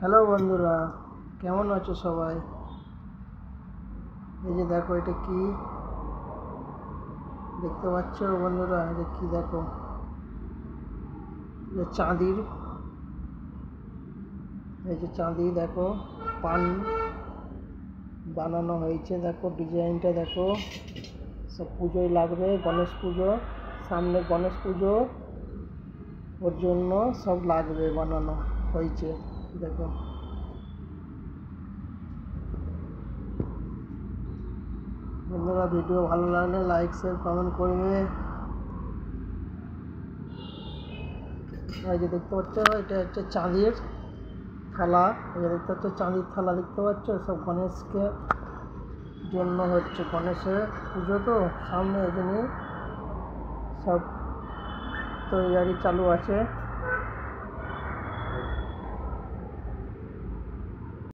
Hello বন্ধুরা, কেমন আছো সবাই? এই যে দেখো, এটা কি দেখতে পাচ্ছ বন্ধুরা? এটা কি দেখো, যে চাঁদির, এই যে চাঁদি দেখো, পান বানানো হয়েছে। দেখো ডিজাইনটা দেখো, সব পুজোয় লাগবে। গণেশ পুজো সামনে, গণেশ পুজো ওর জন্য সব লাগবে, বানানো হয়েছে। দেখো বন্ধুরা, ভিডিও ভালো লাগলে লাইক শেয়ার কমেন্ট করবে। এই যে দেখতে পাচ্ছ, এটা হচ্ছে চাঁদির থালা। এই যে দেখতে পাচ্ছ চাঁদির থালা, দেখতে পাচ্ছ? সব গণেশকে জন্য হচ্ছে, গণেশের পুজো তো সামনে, এই জন্যই সব তৈরি চালু আছে।